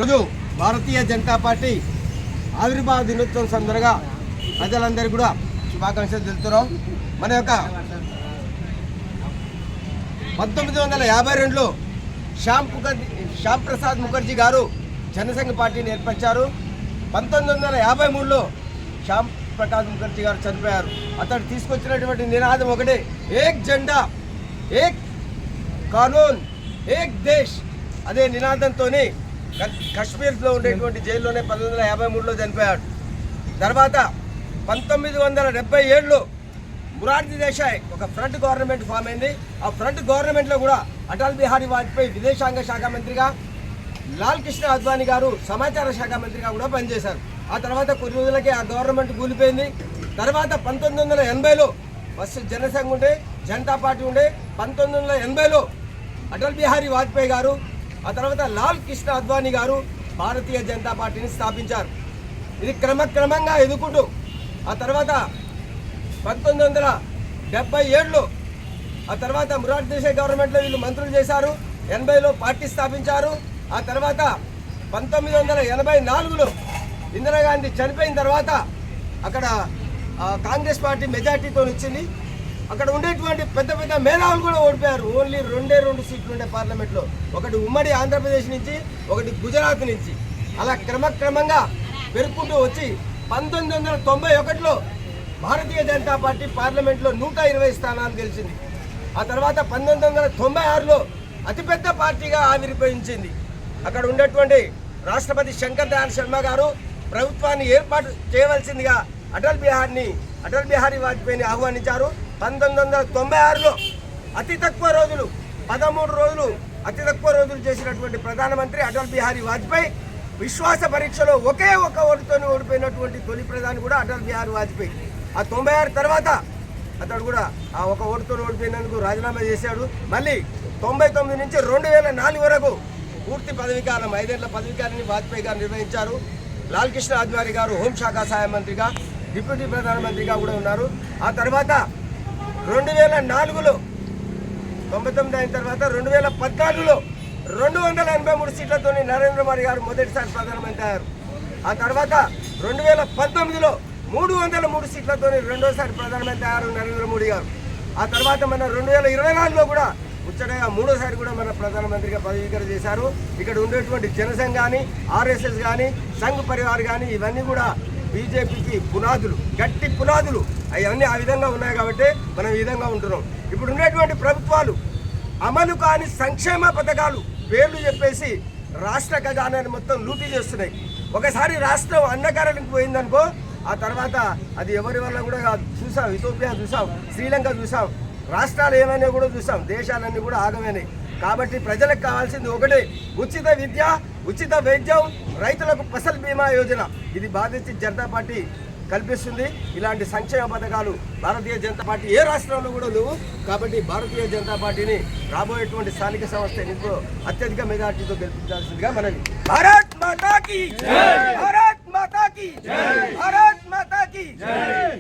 ఈరోజు భారతీయ జనతా పార్టీ ఆవిర్భావ దినోత్సవం సందర్భంగా ప్రజలందరికీ కూడా శుభాకాంక్షలు తెలుపుతున్నాం. మన యొక్క 1952లో శ్యామ్ ప్రసాద్ ముఖర్జీ గారు జనసంఘ పార్టీని ఏర్పరిచారు. 1953లో శ్యామ్ ప్రసాద్ ముఖర్జీ గారు చనిపోయారు. అతడు తీసుకొచ్చినటువంటి నినాదం ఒకటే, ఏక్ జెండా ఏక్ కానూన్ ఏక్ దేశ్. అదే నినాదంతోనే కశ్మీర్లో ఉండేటువంటి జైల్లోనే 1953లో చనిపోయాడు. తర్వాత 1977లో మొరార్జీ దేశాయ్ ఒక ఫ్రంట్ గవర్నమెంట్ ఫామ్ అయింది. ఆ ఫ్రంట్ గవర్నమెంట్లో కూడా అటల్ బిహారీ వాజ్పేయి విదేశాంగ శాఖ మంత్రిగా, లాల్ కృష్ణ అద్వానీ గారు సమాచార శాఖ మంత్రిగా కూడా పనిచేశారు. ఆ తర్వాత కొన్ని రోజులకే ఆ గవర్నమెంట్ కూలిపోయింది. తర్వాత 1980లో ఫస్ట్ జనసంఘ్ ఉండే, జనతా పార్టీ ఉండే. 1980లో అటల్ బిహారీ వాజ్పేయి గారు, ఆ తర్వాత లాల్ కృష్ణ అద్వానీ గారు భారతీయ జనతా పార్టీని స్థాపించారు. ఇది క్రమక్రమంగా ఎదుగుకుంటూ ఆ తర్వాత 1977లో ఆ తర్వాత మొరార్జీ దేశాయ్ గవర్నమెంట్లో వీళ్ళు మంత్రులు చేశారు. 80లో పార్టీ స్థాపించారు. ఆ తర్వాత 1984లో ఇందిరాగాంధీ చనిపోయిన తర్వాత అక్కడ కాంగ్రెస్ పార్టీ మెజార్టీతో వచ్చింది. అక్కడ ఉండేటువంటి పెద్ద పెద్ద మేధావులు కూడా ఓడిపోయారు. ఓన్లీ 2 సీట్లు ఉండే పార్లమెంట్లో, ఒకటి ఉమ్మడి ఆంధ్రప్రదేశ్ నుంచి, ఒకటి గుజరాత్ నుంచి. అలా క్రమక్రమంగా పెరుగుకుంటూ వచ్చి 1991లో భారతీయ జనతా పార్టీ పార్లమెంట్లో 120 స్థానాలు గెలిచింది. ఆ తర్వాత 1996లో అతిపెద్ద పార్టీగా ఆవిర్భవించింది. అక్కడ ఉండేటువంటి రాష్ట్రపతి శంకర్ దయాళ్ శర్మ గారు ప్రభుత్వాన్ని ఏర్పాటు చేయవలసిందిగా అటల్ బిహారీ వాజ్పేయిని ఆహ్వానించారు. 1996లో అతి తక్కువ రోజులు 13 రోజులు అతి తక్కువ రోజులు చేసినటువంటి ప్రధానమంత్రి అటల్ బిహారీ వాజ్పేయి. విశ్వాస పరీక్షలో ఒకే ఒక ఓటుతో ఓడిపోయినటువంటి తొలి ప్రధాని కూడా అటల్ బిహారీ వాజ్పేయి. ఆ 96 తర్వాత అతడు కూడా ఆ ఒక ఓటుతో ఓడిపోయినందుకు రాజీనామా చేశాడు. మళ్ళీ 99 నుంచి 2004 వరకు పూర్తి పదవీకాలం 5 ఏళ్ల పదవీకాలాన్ని వాజ్పేయి గారు నిర్వహించారు. లాల్ కృష్ణ అద్వానీ గారు హోంశాఖ సహాయ మంత్రిగా, డిప్యూటీ ప్రధానమంత్రిగా కూడా ఉన్నారు. ఆ తర్వాత 2004లో 99 అయిన తర్వాత 2014లో 283 సీట్లతో నరేంద్ర మోడీ గారు మొదటిసారి ప్రధానమంత్రి అయ్యారు. ఆ తర్వాత 2019లో 303 సీట్లతో రెండోసారి ప్రధానమంత్రి అయ్యారు నరేంద్ర మోడీ గారు. ఆ తర్వాత మన 2024లో కూడా ముచ్చటగా మూడోసారి కూడా మన ప్రధానమంత్రిగా పదవీకరణ చేశారు. ఇక్కడ ఉండేటువంటి జనసంఘ్ కానీ, ఆర్ఎస్ఎస్ కానీ, సంఘ్ పరివార్ కానీ ఇవన్నీ కూడా బీజేపీకి పునాదులు, గట్టి పునాదులు. అవన్నీ ఆ విధంగా ఉన్నాయి కాబట్టి మనం ఈ విధంగా ఉంటున్నాం. ఇప్పుడు ఉండేటువంటి ప్రభుత్వాలు అమలు కాని సంక్షేమ పథకాలు పేర్లు చెప్పేసి రాష్ట్ర ఖజానాన్ని మొత్తం లూటీ చేస్తున్నాయి. ఒకసారి రాష్ట్రం అన్నకారానికి పోయిందనుకో, ఆ తర్వాత అది ఎవరి వల్ల కూడా కాదు. చూసాం, ఇథోపియా చూసాం, శ్రీలంక చూసాం, రాష్ట్రాలు ఏమైనా కూడా చూసాం, దేశాలన్నీ కూడా ఆగమైనాయి. కాబట్టి ప్రజలకు కావాల్సింది ఒకటే, ఉచిత విద్య, ఉచిత వైద్యం, రైతులకు ఫసల్ బీమా యోజన. ఇది భారతీయ జనతా పార్టీ కల్పిస్తుంది. ఇలాంటి సంక్షేమ పథకాలు భారతీయ జనతా పార్టీ ఏ రాష్ట్రంలో కూడా లేవు. కాబట్టి భారతీయ జనతా పార్టీని రాబోయేటువంటి స్థానిక సంస్థ ఎన్నికల్లో అత్యధిక మెజార్టీతో గెలిపించాల్సిందిగా మనవి. భారత్ మాతా కీ జై, భారత్ మాతా కీ జై, భారత్ మాతా కీ జై.